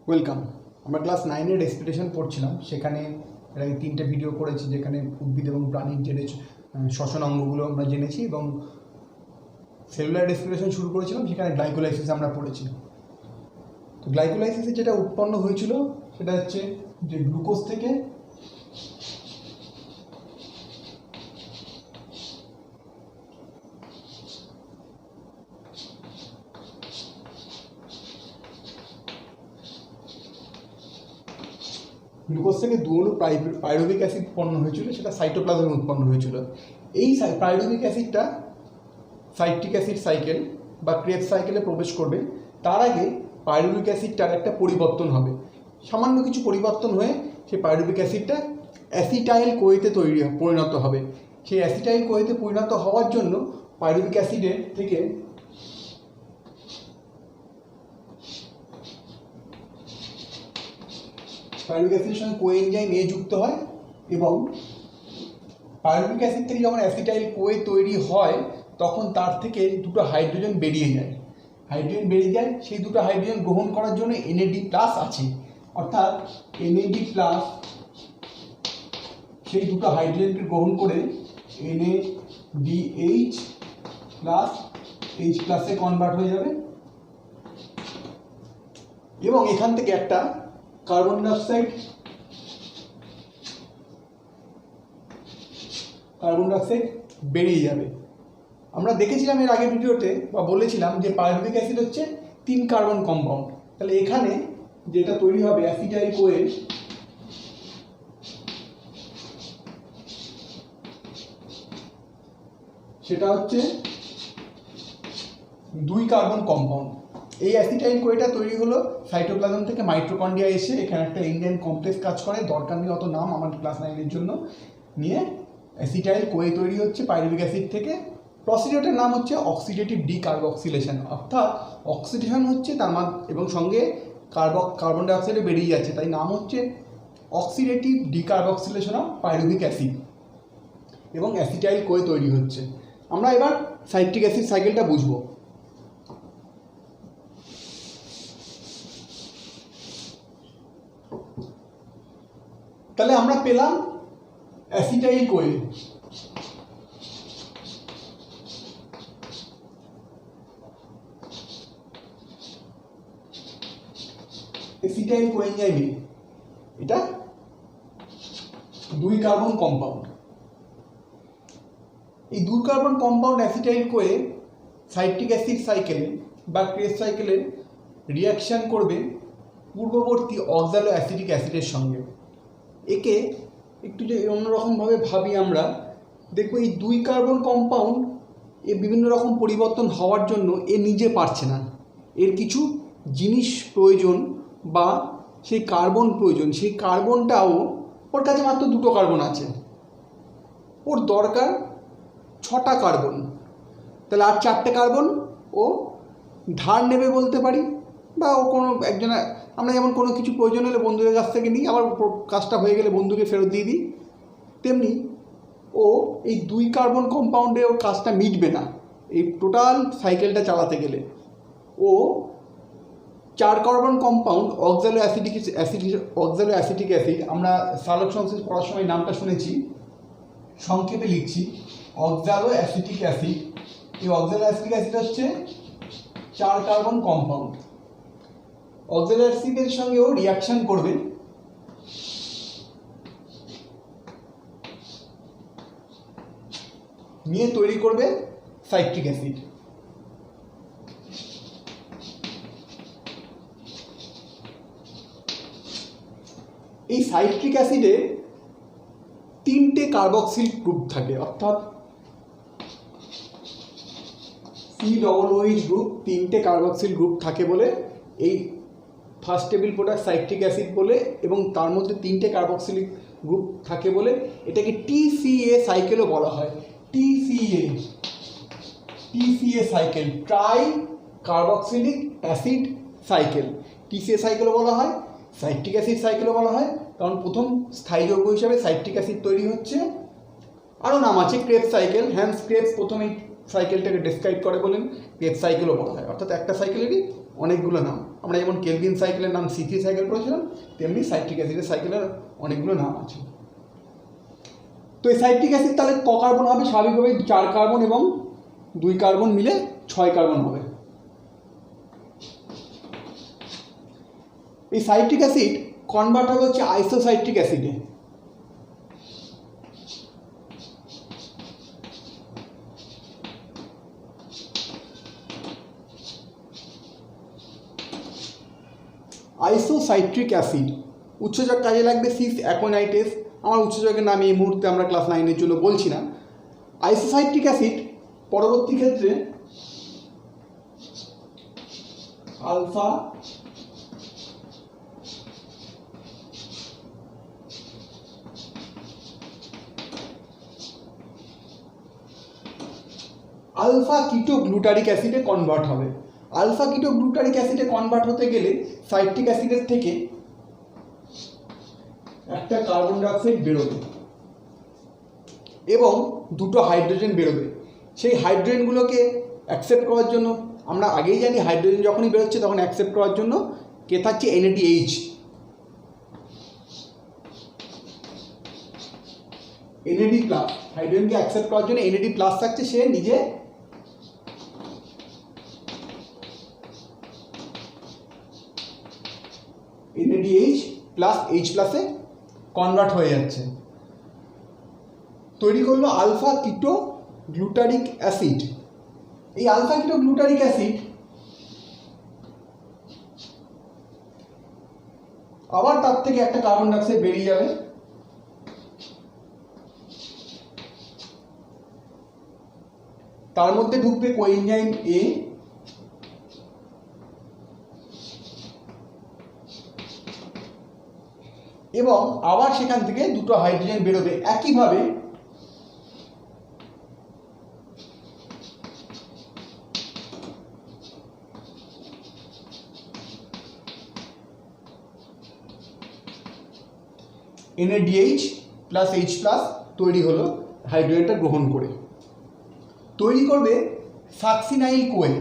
Welcome. আমরা class 9-এর respiration পড়ছিলাম, সেখানে এর আগে 3টে ভিডিও করেছি যেখানে উদ্ভিদ এবং প্রাণীর যে শ্বসন অঙ্গগুলো আমরা জেনেছি এবং সেলুলার রেসপিরেশন শুরু করেছিলাম, সেখানে গ্লাইকোলাইসিস আমরা পড়েছি। তো গ্লাইকোলাইসিসে যেটা উৎপন্ন হয়েছিল সেটা হচ্ছে যে গ্লুকোজ থেকে দু অণু পাইরুভিক অ্যাসিড উৎপন্ন হয়েছিল, সেটা সাইটোপ্লাজমে উৎপন্ন হয়েছিল। এই পাইরুভিক অ্যাসিডটা সাইট্রিক অ্যাসিড সাইকেল বা ক্রেবস সাইকেলে প্রবেশ করবে। তার আগে পাইরুভিক অ্যাসিডটার একটা পরিবর্তন হবে, সামান্য কিছু পরিবর্তন হয়ে সেই পাইরুভিক অ্যাসিডটা অ্যাসিটাইল কোয়েতে পরিণত হবে। সেই অ্যাসিটাইল কোয়েতে পরিণত হওয়ার জন্য পাইরুভিক অ্যাসিডের থেকে পাইরুভিক অ্যাসিডের সঙ্গে কোএনজাইম এ যুক্ত হয় এবং পাইরুভিক অ্যাসিড থেকে যখন অ্যাসিটাইল কোয়ে তৈরি হয় তখন তার থেকে দুটো হাইড্রোজেন বেরিয়ে যায়। সেই দুটো হাইড্রোজেন গ্রহণ করার জন্য NAD+ আছে, অর্থাৎ NAD+ সেই দুটো হাইড্রোজেনকে গ্রহণ করে NADH+ H+ কনভার্ট হয়ে যাবে এবং এখান থেকে একটা কার্বন ডাইঅক্সাইড বেরিয়ে যাবে। আমরা দেখেছিলাম এর আগের ভিডিওতে বা বলেছিলাম যে পাইরুভিক অ্যাসিড হচ্ছে 3 কার্বন কম্পাউন্ড। তাহলে এখানে যেটা তৈরি হবে অ্যাসিটাইল কোয়ে, সেটা হচ্ছে 2 কার্বন কম্পাউন্ড। এই অ্যাসিটাইল কোয়েটা তৈরি হলো সাইটোপ্লাজম থেকে মাইটোকন্ড্রিয়া এসে এখানে একটা এনজাইম কমপ্লেক্স কাজ করে, দরকার নেই অত নাম আমার ক্লাস 9-এর জন্য, নিয়ে অ্যাসিটাইল কোয়ে তৈরি হচ্ছে পাইরুভিক অ্যাসিড থেকে। প্রসিডিওরটার নাম হচ্ছে অক্সিডেটিভ ডিকার্বক্সিলেশন, অর্থাৎ অক্সিডেশন হচ্ছে তার এবং সঙ্গে কার্বন ডাইঅক্সাইডে বেরিয়ে যাচ্ছে, তাই নাম হচ্ছে oxidative decarboxylation of pyruvic acid এবং অ্যাসিটাইল কোয়ে তৈরি হচ্ছে। আমরা এবার সাইট্রিক অ্যাসিড সাইকেলটা বুঝবো। তাহলে আমরা পেলাম অ্যাসিটাইল কোয়ে, অ্যাসিটাইল কোএনজাইম এ এটা 2 কার্বন কম্পাউন্ড। এই 2 carbon compound acetyl CoA citric acid সাইকেলে বা ক্রেবস সাইকেলে রিয়াকশন করবে পূর্ববর্তী অক্সালো অ্যাসিটিক অ্যাসিডের সঙ্গে। একে একটু যে অন্যরকমভাবে ভাবি আমরা, দেখবো এই 2 কার্বন কম্পাউন্ড এ বিভিন্ন রকম পরিবর্তন হওয়ার জন্য এ নিজে পারছে না, এর কিছু জিনিস প্রয়োজন বা সেই কার্বন প্রয়োজন। সেই কার্বনটাও ওর কাছে মাত্র 2টো কার্বন আছে, ওর দরকার 6টা কার্বন। তাহলে আর 4টে কার্বন ও ধার নেবে বলতে পারি, বা ও কোনো একজনের, আমরা যেমন কোনো কিছু প্রয়োজন হলে বন্ধুদের কাছ থেকে নিই, আবার কাজটা হয়ে গেলে বন্ধুকে ফেরত দিয়ে দিই, তেমনি ও এই 2 কার্বন কম্পাউন্ডে ওর কাজটা মিটবে না। এই টোটাল সাইকেলটা চালাতে গেলে ও 4 কার্বন কম্পাউন্ড অক্সালো অ্যাসিটিক অ্যাসিড, আমরা সালোক সংশ্লেষ পড়ার সময় নামটা শুনেছি, সংক্ষেপে লিখছি অক্সালো অ্যাসিটিক অ্যাসিড। এই অক্সালো অ্যাসিটিক অ্যাসিড হচ্ছে 4 কার্বন কম্পাউন্ড। অক্সালো অ্যাসিডের সঙ্গেও রিয়াকশন করবে নিয়ে তৈরি করবে সাইট্রিক অ্যাসিড। এই সাইট্রিক অ্যাসিডে 3টে কার্বক্সিল গ্রুপ থাকে, অর্থাৎ COOH গ্রুপ 3টে কার্বক্সিল গ্রুপ থাকে বলে এই first table product citric acid বলে, এবং তার মধ্যে 3টে কার্বক্সিলিক গ্রুপ থাকে বলে এটাকে TCA সাইকেলও বলা হয়। TCA cycle, try carboxylic acid cycle. TCA সাইকেলও বলা হয়, সাইট্রিক অ্যাসিড সাইকেলও বলা হয়, কারণ প্রথম স্থায়ী যৌগ হিসাবে সাইট্রিক অ্যাসিড তৈরি হচ্ছে। আরও নাম আছে ক্রেবস সাইকেল, হ্যান্স ক্রেবস প্রথমেই সাইকেলটাকে ডেসক্রাইব করে বলেন ক্রেবস সাইকেলও বলা হয়, অর্থাৎ একটা সাইকেলেরই অনেকগুলো নাম। আমরা যেমন কেলভিন সাইকেলের নাম C3 সাইকেল পড়েছিলাম, তেমনি সাইট্রিক অ্যাসিডের সাইকেলের অনেকগুলো নাম আছে। তো এই সাইট্রিক অ্যাসিড তাহলে ক কার্বন হবে? স্বাভাবিকভাবে 4 কার্বন এবং 2 কার্বন মিলে 6 কার্বন হবে। এই সাইট্রিক অ্যাসিড কনভার্ট হবে হচ্ছে আইসোসাইট্রিক অ্যাসিডে। আইসোসাইট্রিক অ্যাসিড উচ্চযোগ কাজে লাগবে সিস অ্যাকোনাইটেস। আমার উচ্চযোগের নাম এই মুহূর্তে আমরা ক্লাস 9-এর জন্য বলছি না। আইসোসাইট্রিক অ্যাসিড পরবর্তী ক্ষেত্রে আলফা আলফা কিটো গ্লুটারিক অ্যাসিডে কনভার্ট হবে। আলফা কিটো গ্লুটারিক অ্যাসিডে কনভার্ট হতে গেলে সাইট্রিক অ্যাসিডের থেকে একটা কার্বন ডাইঅক্সাইড বেরোবে এবং 2টো হাইড্রোজেন বেরোবে। সেই হাইড্রোজেনগুলোকে অ্যাকসেপ্ট করার জন্য, আমরা আগেই জানি হাইড্রোজেন যখনই বেরোচ্ছে তখন অ্যাকসেপ্ট করার জন্য কে থাকছে? NADH। NAD প্লাস, হাইড্রোজেনকে অ্যাকসেপ্ট করার জন্য NAD প্লাস থাকছে, সে নিজে NADH প্লাস H প্লাসে কনভার্ট হয়ে যাচ্ছে, তৈরি করলো আলফা কিটো গ্লুটারিক অ্যাসিড। এই আলফা কিটো গ্লুটারিক অ্যাসিড আবার তার থেকে একটা কার্বন ডাইঅক্সাইড বেরিয়ে যাবে, তার মধ্যে ঢুকবে কোএনজাইম A, এবং আবার সেখান থেকে 2টো হাইড্রোজেন বেরোবে। একইভাবে NADH প্লাস H প্লাস তৈরি হলো, হাইড্রোজেনটা গ্রহণ করে তৈরি করবে সাকসিনাইল কোয়ে।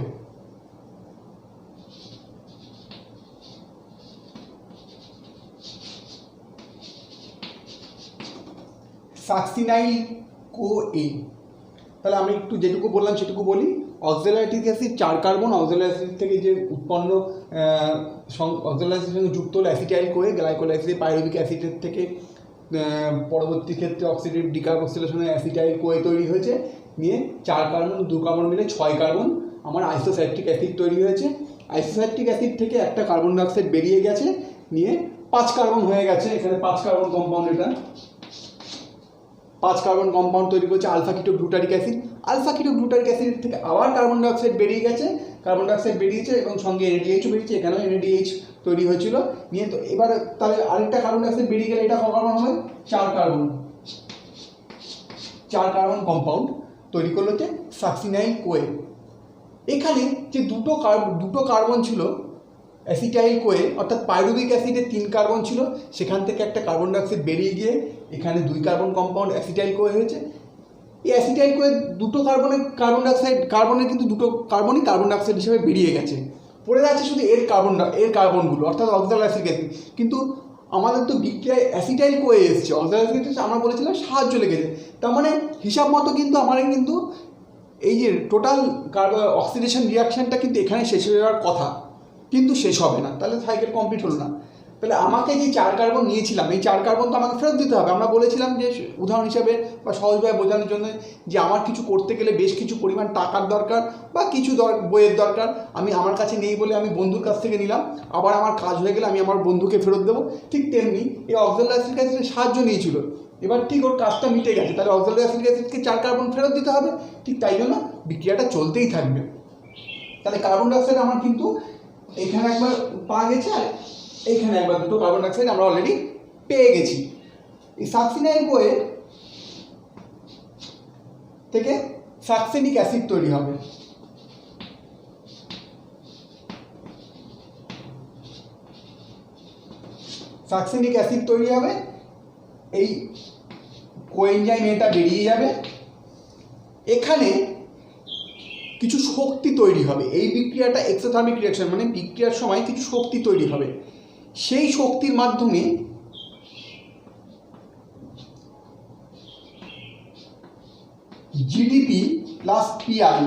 সাকসিনাইল কোয়ে। তাহলে আমি একটু যেটুকু বললাম সেটুকু বলি। অক্সালাইটিক অ্যাসিড 4 কার্বন, অক্সালাইটিক অ্যাসিড থেকে যে উৎপন্ন অক্সালাইটিক অ্যাসিডের সঙ্গে যুক্ত হলো acetyl CoA, glycol acid pyruvic অ্যাসিডের থেকে পরবর্তী ক্ষেত্রে অক্সিডেটিভ ডিকার্বক্সিলেশনে অ্যাসিটাইল কোয়ে তৈরি হয়েছে, নিয়ে 4 কার্বন 2 কার্বন মিলে 6 কার্বন আমার আইসোসাইট্রিক অ্যাসিড তৈরি হয়েছে। আইসোসাইট্রিক অ্যাসিড থেকে একটা কার্বন ডাইঅক্সাইড বেরিয়ে গেছে, নিয়ে 5 কার্বন হয়ে গেছে। এখানে 5 কার্বন কম্পাউন্ড, এটা 5 কার্বন কম্পাউন্ড তৈরি করছে alpha keto glutaric acid. Alpha keto glutaric acid থেকে আবার কার্বন ডাইঅক্সাইড বেরিয়ে গেছে, কার্বন ডাইঅক্সাইড বেরিয়েছে এবং সঙ্গে NADH বেরিয়েছে, এখানেও NADH তৈরি হয়েছিল। নিয়ে তো এবার তাহলে আরেকটা কার্বন ডাইঅক্সাইড বেরিয়ে গেলে এটা কার্বন হবে 4 কার্বন, 4 কার্বন কম্পাউন্ড তৈরি করলো হচ্ছে সাকসিনাইল কোয়ে। এখানে যে দুটো কার্বন ছিল অ্যাসিটাইল কোয়ে, অর্থাৎ পাইরুভিক অ্যাসিডের 3 কার্বন ছিল, সেখান থেকে একটা কার্বন ডাইঅক্সাইড বেরিয়ে গিয়ে এখানে 2 কার্বন কম্পাউন্ড অ্যাসিটাইল কোয়ে হয়েছে। এই অ্যাসিটাইল কোয়ে 2টো কার্বন ডাইঅক্সাইড, কার্বনের কিন্তু 2টো কার্বনই কার্বন ডাইঅক্সাইড হিসেবে বেরিয়ে গেছে, পড়ে যাচ্ছে শুধু এর কার্বনগুলো, অর্থাৎ অক্সালাইসিক অ্যাসিড। কিন্তু আমাদের তো বিক্রিয়ায় অ্যাসিটাইল কোয়ে এসছে, অক্সালাইসিক অ্যাসিড আমরা বলেছিলাম সাহায্য লেগেছে। তার মানে হিসাব মতো কিন্তু আমার কিন্তু এই যে টোটাল অক্সিডেশন রিয়াকশানটা কিন্তু এখানে শেষ হয়ে যাওয়ার কথা, কিন্তু শেষ হবে না, তাহলে সাইকেল কমপ্লিট হলো না। তাহলে আমাকে যে 4 কার্বন নিয়েছিলাম, এই 4 কার্বন তো আমাকে ফেরত দিতে হবে। আমরা বলেছিলাম যে উদাহরণ হিসাবে বা সহজভাবে বোঝানোর জন্য যে আমার কিছু করতে গেলে বেশ কিছু পরিমাণ টাকার দরকার বা কিছু বইয়ের দরকার, আমি আমার কাছে নেই বলে আমি বন্ধুর কাছ থেকে নিলাম, আবার আমার কাজ হয়ে গেলে আমি আমার বন্ধুকে ফেরত দেবো। ঠিক তেমনি এই অক্সালাইসিক অ্যাসিডের সাহায্য নিয়েছিল, এবার ঠিক ওর কাজটা মিটে গেছে, তাহলে অক্সালাইসিক অ্যাসিডকে 4 কার্বন ফেরত দিতে হবে। ঠিক তাই জন্য বিক্রিয়াটা চলতেই থাকবে। তাহলে কার্বন ডাইঅক্সাইড আমার কিন্তু এখানে একবার পাওয়া গেছে, আর এইখানে একবার 2টো কার্বন ডাইঅক্সাইড আমরা অলরেডি পেয়ে গেছি। এই সাকসিনাইল কোয়ে থেকে সাকসেনিক অ্যাসিড তৈরি হবে। সাকসেনিক অ্যাসিড তৈরি হবে, এই কোএনজাইম এটা বেরিয়ে যাবে। এখানে কিছু শক্তি তৈরি হবে। এই বিক্রিয়াটা এক্সোথার্মিক রিঅ্যাকশন, মানে বিক্রিয়ার সময় কিছু শক্তি তৈরি হবে। সেই শক্তির মাধ্যমে GDP plus PI,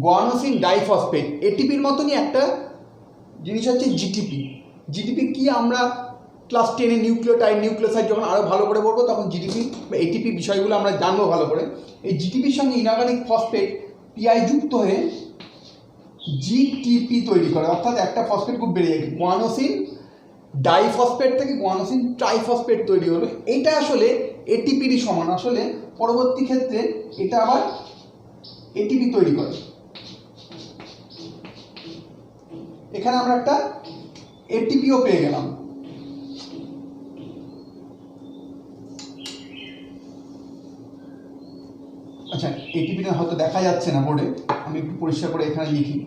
guanosine diphosphate, এটিপির মতনই একটা জিনিস হচ্ছে জিটিপি। জিটিপি কি আমরা ক্লাস 10-এ নিউক্লিওসাইড যখন আরও ভালো করে পড়বো তখন জিডিপি বা এটিপি বিষয়গুলো আমরা জানবো ভালো করে। এই জিটিপির সঙ্গে ইনঅর্গানিক ফসফেট পিআই যুক্ত হয়ে জিটিপি তৈরি করে, অর্থাৎ একটা ফসফেট গ্রুপ বেড়ে যায়, গুয়ানোসিন ডাইফসফেট থেকে গুয়ানোসিন ট্রাইফসফেট তৈরি হলো। এইটা আসলে এটিপিরই সমান, আসলে পরবর্তী ক্ষেত্রে এটা আবার এটিপি তৈরি করে। এখানে আমরা একটা এটিপিও পেয়ে গেলাম। আচ্ছা, এটিপিটা হয়তো দেখা যাচ্ছে না বোর্ডে, আমি একটু পরিষ্কার করে এখানে লিখি।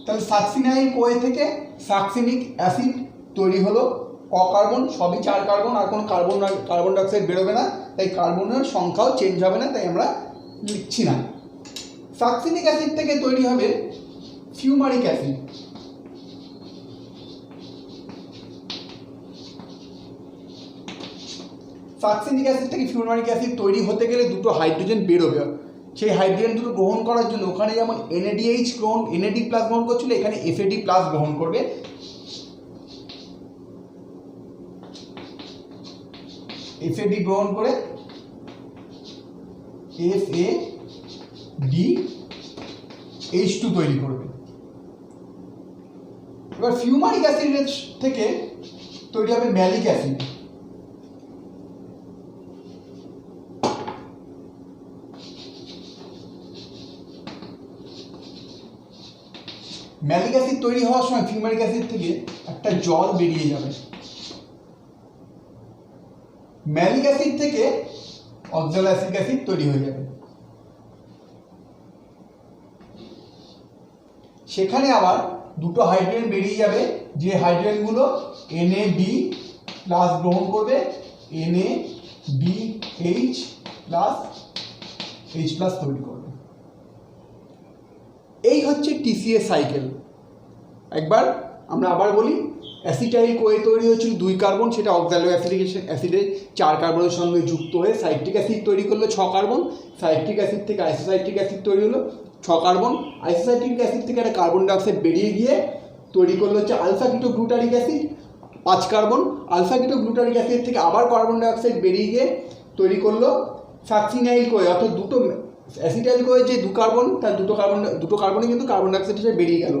তাহলে সাকসিনাইল কোয়ে থেকে সাকসিনিক অ্যাসিড তৈরি হলো, ক কার্বন, সবই 4 কার্বন, আর কোনো কার্বন ডাইঅক্সাইড বেরোবে না, তাই কার্বনের সংখ্যাও চেঞ্জ হবে না, তাই আমরা লিখছি না। সাকসিনিক অ্যাসিড থেকে তৈরি হবে ফিউমারিক অ্যাসিড। সাকসিনিক অ্যাসিড থেকে ফিউমারিক অ্যাসিড তৈরি হতে গেলে দুটো হাইড্রোজেন বেরোবে। সেই হাইড্রোজেন দুটো গ্রহণ করার জন্য ওখানে যেমন NAD+ গ্রহণ করছিল, এখানে FAD+ গ্রহণ করবে। FAD গ্রহণ করে FADH2 তৈরি করবে। এবার ফিউমারিক অ্যাসিডের থেকে তৈরি হবে ম্যালিক অ্যাসিড। ম্যালিক অ্যাসিড তৈরি হওয়ার সময় ফিউমারিক অ্যাসিড থেকে একটা জল বেরিয়ে যাবে। ম্যালিক অ্যাসিড থেকে অক্সালোঅ্যাসিটিক অ্যাসিড তৈরি হয়ে যাবে। সেখানে আবার দুটো হাইড্রোজেন বেরিয়ে যাবে, যে হাইড্রোজেনগুলো NAB+ গ্রহণ করবে, NABH+ H+ তৈরি করবে। এই হচ্ছে TCA সাইকেল। একবার আমরা আবার বলি, অ্যাসিটাইল কোয়ে তৈরি হয়েছিল 2 কার্বন, সেটা অক্সালোঅ্যাসিটিক অ্যাসিডের 4 কার্বনের সঙ্গে যুক্ত হয়ে সাইট্রিক অ্যাসিড তৈরি করলো 6 কার্বন। সাইট্রিক অ্যাসিড থেকে আইসোসাইট্রিক অ্যাসিড তৈরি হলো 6 কার্বন। আইসোসাইট্রিক অ্যাসিড থেকে একটা কার্বন ডাইঅক্সাইড বেরিয়ে গিয়ে তৈরি করলো হচ্ছে alpha ketoglutaric acid 5 carbon. Alpha ketoglutaric acid থেকে আবার কার্বন ডাইঅক্সাইড বেরিয়ে গিয়ে তৈরি করলো সাকসিনাইল কোয়ে, অর্থাৎ দুটো অ্যাসিটাইল কোয়ে যে 2 কার্বন, তার দুটো কার্বনই কিন্তু কার্বন ডাইঅক্সাইড হিসেবে বেরিয়ে গেল।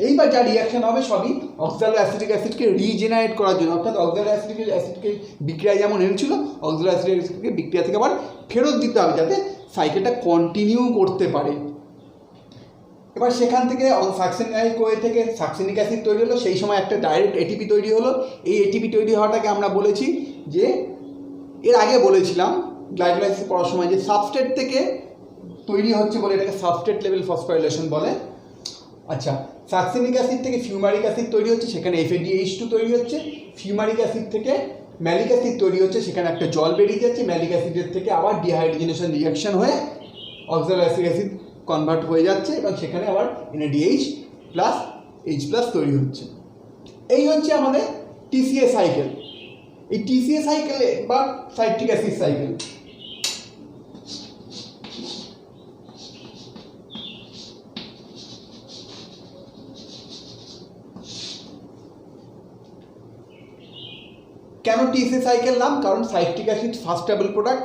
এইবার যা রিয়াকশন হবে সবই অক্সালোঅ্যাসিটিক অ্যাসিডকে রিজেনারেট করার জন্য, অর্থাৎ অক্সালোঅ্যাসিটিক অ্যাসিডকে বিক্রিয়া যেমন এনেছিল অক্সালোঅ্যাসিটিক অ্যাসিডকে বিক্রিয়া থেকে আবার ফেরত দিতে হবে, যাতে সাইকেলটা কন্টিনিউ করতে পারে। এবার সেখান থেকে সাকসিনাইল কোয়ে থেকে সাকসিনিক অ্যাসিড তৈরি হলো, সেই সময় একটা ডাইরেক্ট এটিপি তৈরি হলো। এই এটিপি তৈরি হওয়াটাকে আমরা বলেছি যে, এর আগে বলেছিলাম গ্লাইকোলাইসিস পড়ার সময়, যে সাবস্ট্রেট থেকে তৈরি হচ্ছে বলে এটাকে সাবস্ট্রেট লেভেল ফসফোরাইলেশন বলে। আচ্ছা, সাকসিনিক অ্যাসিড থেকে ফিউমারিক অ্যাসিড তৈরি হচ্ছে, সেখানে FADH2 তৈরি হচ্ছে। ফিউমারিক অ্যাসিড থেকে ম্যালিক অ্যাসিড তৈরি হচ্ছে, সেখানে একটা জল বেরিয়ে যাচ্ছে। ম্যালিক অ্যাসিডের থেকে আবার ডিহাইড্রোজেনেশন রিঅ্যাকশন হয়ে অক্সালোঅ্যাসিটিক অ্যাসিড কনভার্ট হয়ে যাচ্ছে এবং সেখানে আবার NADH+ H+ তৈরি হচ্ছে। এই হচ্ছে আমাদের TCA সাইকেল। এই TCA সাইকেলে বা সাইট্রিক অ্যাসিড সাইকেল, কেন TCA সাইকেল নাম? কারণ citric acid first stable product.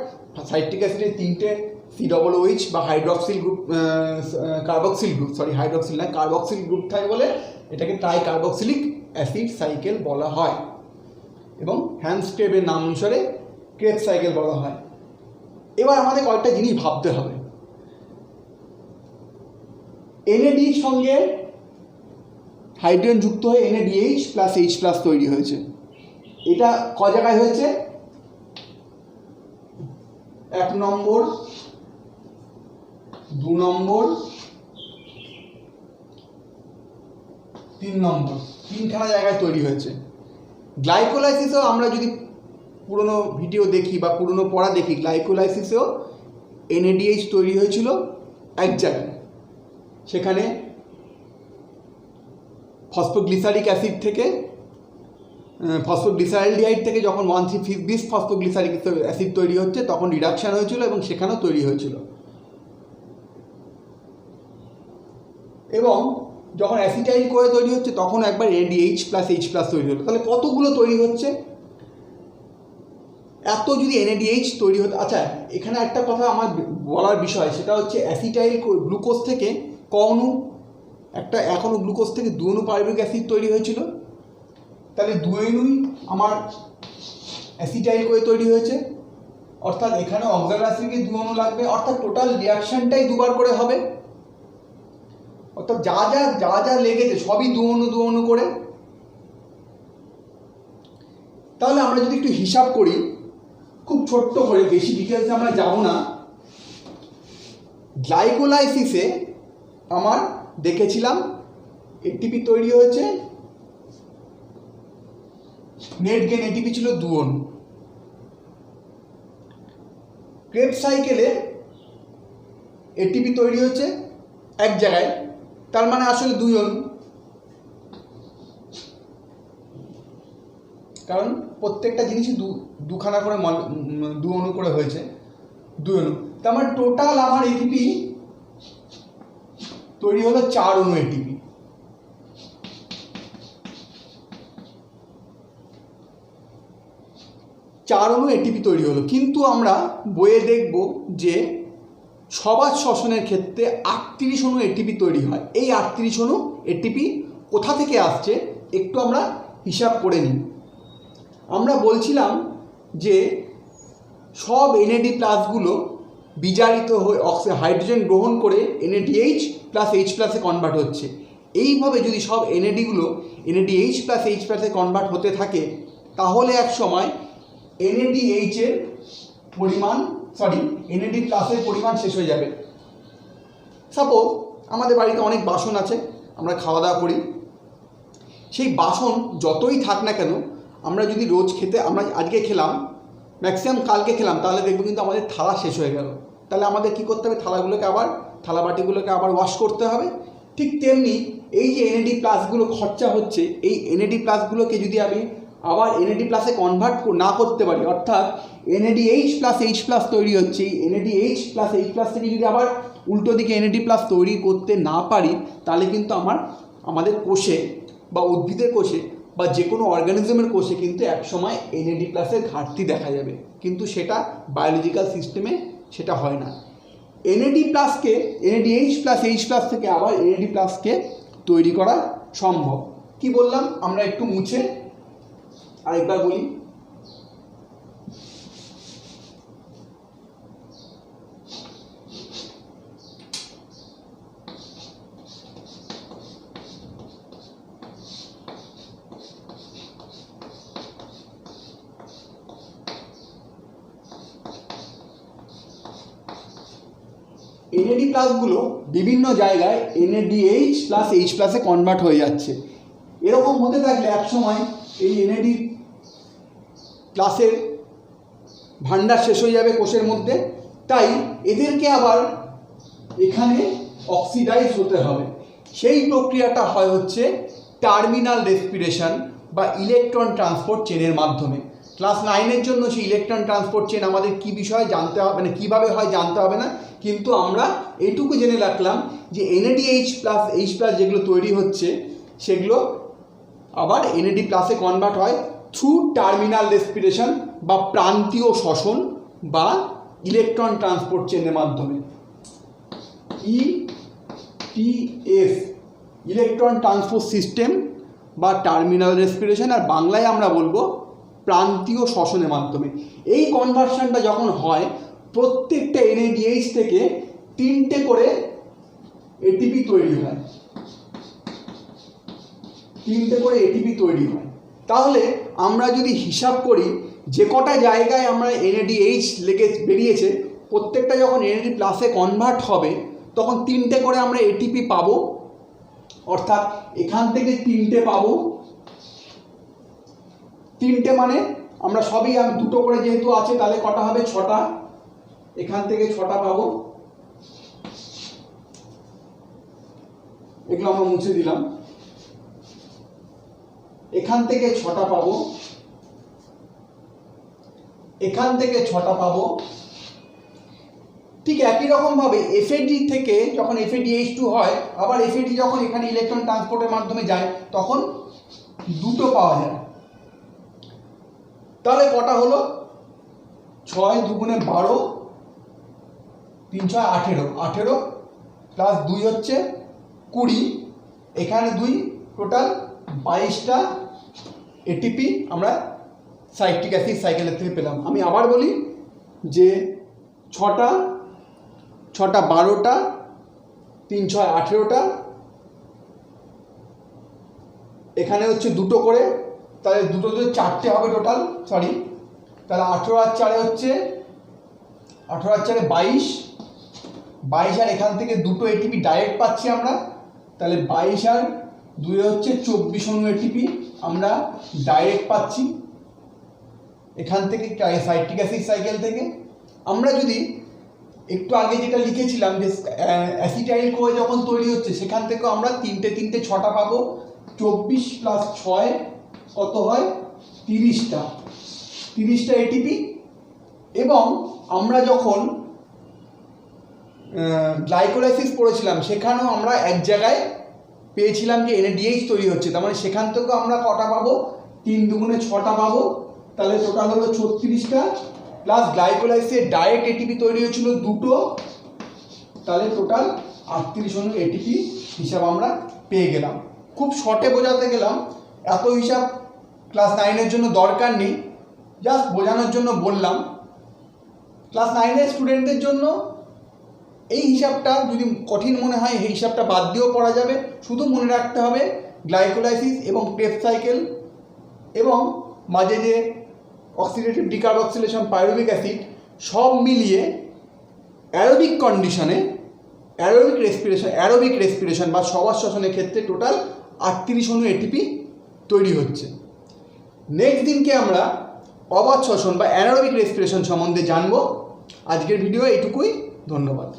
Citric অ্যাসিডের 3টে COOH বা হাইড্রক্সিল গ্রুপ, কার্বক্সিল গ্রুপ থাকে বলে এটাকে ট্রাই কার্বক্সিলিক অ্যাসিড সাইকেল বলা হয়, এবং হ্যান্স ক্রেবের নাম অনুসারে ক্রেব সাইকেল বলা হয়। এবার আমাদের কয়েকটা জিনিস ভাবতে হবে। NAD সঙ্গে হাইড্রোজেন যুক্ত হয়ে NADH+ H+ তৈরি হয়েছে। এটা ক জায়গায় হয়েছে? 1 নম্বর, 2 নম্বর, 3 নম্বর, তিনখানা জায়গায় তৈরি হয়েছে। গ্লাইকোলাইসিসেও আমরা যদি পুরনো ভিডিও দেখি বা পুরনো পড়া দেখি, গ্লাইকোলাইসিসেও NADH তৈরি হয়েছিল এক জায়গায়। সেখানে ফসফোগ্লিসারিক অ্যাসিড থেকে ফসফোগ্লিসারালডিহাইড থেকে যখন 1,3,5 ফসফোগ্লিসারিক অ্যাসিড তৈরি হচ্ছে তখন রিডাকশান হয়েছিল এবং সেখানেও তৈরি হয়েছিল। এবং যখন অ্যাসিটাইল কোয়ে তৈরি হচ্ছে তখন একবার NADH প্লাস H প্লাস তৈরি হলো। তাহলে কতগুলো তৈরি হচ্ছে? এত যদি NADH তৈরি হতো। আচ্ছা, এখানে একটা কথা আমার বলার বিষয়, সেটা হচ্ছে অ্যাসিটাইল গ্লুকোজ থেকে এক অণু গ্লুকোজ থেকে 2 অণু পাইরুভিক অ্যাসিড তৈরি হয়েছিল। তাহলে 2 অণুই আমার অ্যাসিটাইল কোয়ে তৈরি হয়েছে, অর্থাৎ এখানে অক্সালোঅ্যাসিডে 2 অণু লাগবে, অর্থাৎ টোটাল রিয়াকশানটাই 2 বার করে হবে। অর্থাৎ যা যা লেগেছে সবই 2 অণু করে। তাহলে আমরা যদি একটু হিসাব করি খুব ছোট্ট করে, বেশি ডিটেলসে আমরা যাব না। গ্লাইকোলাইসিসে আমার দেখেছিলাম এটিপি তৈরি হয়েছে, নেট গেইন এটিপি ছিল 2 অণু। ক্রেবস সাইকেলে এটিপি তৈরি হচ্ছে এক জায়গায়, তার মানে আসলে 2 অণু, কারণ প্রত্যেকটা জিনিসই দুখানা করে 2 অণু করে হয়েছে, 2 অণু। তার মানে টোটাল আমার এটিপি তৈরি হলো 4 অণু এটিপি। এটিপি তৈরি হলো। কিন্তু আমরা বইয়ে দেখব যে সবাজ শ্বসনের ক্ষেত্রে 38 অণু এটিপি তৈরি হয়। এই 38 অণু এটিপি কোথা থেকে আসছে একটু আমরা হিসাব করে নিই। আমরা বলছিলাম যে সব NAD প্লাসগুলো বিজারিত হয়ে হাইড্রোজেন গ্রহণ করে NADH প্লাস H প্লাসে কনভার্ট হচ্ছে। এইভাবে যদি সব NADH প্লাস H প্লাসে কনভার্ট হতে থাকে তাহলে এক সময় NADH এর পরিমাণ NAD প্লাসের পরিমাণ শেষ হয়ে যাবে। সাপোজ আমাদের বাড়িতে অনেক বাসন আছে, আমরা খাওয়া দাওয়া করি, সেই বাসন যতই থাক না কেন আমরা যদি রোজ আমরা আজকে খেলাম, ম্যাক্সিমাম কালকে খেলাম, তাহলে দেখবো কিন্তু আমাদের থালা শেষ হয়ে গেল। তাহলে আমাদের কী করতে হবে? থালা বাটিগুলোকে আবার ওয়াশ করতে হবে। ঠিক তেমনি এই যে NAD প্লাসগুলো খরচা হচ্ছে, এই NAD প্লাসগুলোকে যদি আমি আবার NAD প্লাসে কনভার্ট না করতে পারি, অর্থাৎ NADH প্লাস H প্লাস তৈরি হচ্ছে, এই NADH প্লাস H প্লাস থেকে যদি আবার উল্টো দিকে NAD প্লাস তৈরি করতে না পারি, তাহলে কিন্তু আমাদের কোষে বা উদ্ভিদের কোষে বা যে কোনো অর্গানিজমের কোষে কিন্তু একসময় NAD প্লাসের ঘাটতি দেখা যাবে। কিন্তু সেটা বায়োলজিক্যাল সিস্টেমে সেটা হয় না। NADH প্লাস H প্লাস থেকে আবার NAD প্লাসকে তৈরি করা সম্ভব। কি বললাম? আমরা একটু মুছে আরেকবার বলি। NAD প্লাসগুলো বিভিন্ন জায়গায় NADH প্লাস H প্লাসে কনভার্ট হয়ে যাচ্ছে। এরকম হতে থাকলে একসময় এই NAD প্লাসের ভান্ডার শেষ হয়ে যাবে কোষের মধ্যে। তাই এদেরকে আবার এখানে অক্সিডাইজ হতে হবে। সেই প্রক্রিয়াটা হচ্ছে টার্মিনাল রেসপিরেশন বা ইলেকট্রন ট্রান্সপোর্ট চেনের মাধ্যমে। ক্লাস 9-এর জন্য সেই ইলেকট্রন ট্রান্সপোর্ট চেন আমাদের কী বিষয়ে জানতে হবে না, কীভাবে হয় জানতে হবে না, কিন্তু আমরা এইটুকু জেনে রাখলাম যে NADH প্লাস H প্লাস যেগুলো তৈরি হচ্ছে সেগুলো আবার NAD প্লাসে কনভার্ট হয় থ্রু টার্মিনাল রেসপিরেশন বা প্রান্তীয় শ্বসন বা ইলেকট্রন ট্রান্সপোর্ট চেনের মাধ্যমে। ETS ইলেকট্রন ট্রান্সপোর্ট সিস্টেম বা টার্মিনাল রেসপিরেশন, আর বাংলায় আমরা বলবো প্রান্তীয় শ্বসনের মাধ্যমে। এই কনভার্সনটা যখন হয় প্রত্যেকটা NADH থেকে 3টে করে ATP তৈরি হয়, 3টে করে ATP তৈরি হয়। তাহলে আমরা যদি হিসাব করি যে কটা জায়গায় আমরা NADH বেরিয়েছে প্রত্যেকটা যখন NAD প্লাসে কনভার্ট হবে তখন 3টে করে আমরা ATP পাবো। অর্থাৎ এখান থেকে 3টে পাবো। 3টে মানে আমরা সবই আমি দুটো করে যেহেতু আছে তাহলে কটা হবে 6টা। এখান থেকে 6টা পাবো, এগুলো আমরা মুছে দিলাম। এখান থেকে 6টা পাবো, এখান থেকে 6টা পাবো। ঠিক একই রকম ভাবে FAD থেকে যখন FADH2 হয়, আবার FAD যখন এখানে ইলেকট্রন ট্রান্সপোর্টের মাধ্যমে যায় তখন 2টো পাওয়া যায়। তাহলে কটা হলো? 6 2 12, 3 6 18, 18 প্লাস 2 হচ্ছে 20, এখানে 2, টোটাল 22টা এটিপি আমরা সাইট্রিক অ্যাসিড সাইকেলের থেকে পেলাম। আমি আবার বলি যে 6টা 12টা, 3 6 18টা, এখানে হচ্ছে 2টো করে, তাহলে 2টো 4টে হবে টোটাল, সরি, তাহলে 18 আর 4 হচ্ছে 18 আর 4 22, 22 আর এখান থেকে 2টো এটিপি ডাইরেক্ট পাচ্ছি আমরা, তাহলে 22 আর 2 হচ্ছে 24 অণু এটিপি আমরা ডাইরেক্ট পাচ্ছি এখান থেকে সাইট্রিক অ্যাসিড সাইকেল থেকে। আমরা যদি একটু আগে যেটা লিখেছিলাম যে অ্যাসিটাইল কোয়ে যখন তৈরি হচ্ছে সেখান থেকেও আমরা 3টে 6টা পাবো। 24 প্লাস 6 কত হয়? 30টা এটিপি। এবং আমরা যখন গ্লাইকোলাইসিস পড়েছিলাম সেখানেও আমরা এক জায়গায় পেয়েছিলাম যে NADH তৈরি হচ্ছে, তার মানে সেখান থেকেও আমরা কটা পাবো? 3 2 6টা পাবো। তাহলে টোটাল হলো 36টা, প্লাস গ্লাইকোলাইসিসের ডাইরেক্ট এটিপি তৈরি হয়েছিল 2টো, তাহলে টোটাল 38 অণু এটিপি হিসাব আমরা পেয়ে গেলাম। খুব শর্টে বোঝাতে গেলাম, এত হিসাব ক্লাস 9-এর জন্য দরকার নেই, জাস্ট বোঝানোর জন্য বললাম। ক্লাস 9-এর স্টুডেন্টদের জন্য এই হিসাবটা যদি কঠিন মনে হয় এই হিসাবটা বাদ দিয়েও পড়া যাবে। শুধু মনে রাখতে হবে গ্লাইকোলাইসিস এবং ক্রেবস সাইকেল এবং মাঝে যে অক্সিডেটিভ ডিকার্বক্সিলেশন পাইরুভিক অ্যাসিড সব মিলিয়ে অ্যারোবিক কন্ডিশনে অ্যারোবিক রেসপিরেশন বা সবার শ্বসনের ক্ষেত্রে টোটাল 38 অণু এটিপি তৈরি হচ্ছে। নেক্সট দিনকে আমরা অবাধ শ্বসন বা অ্যানারোবিক রেসপিরেশন সম্বন্ধে জানবো। আজকের ভিডিও এইটুকুই, ধন্যবাদ।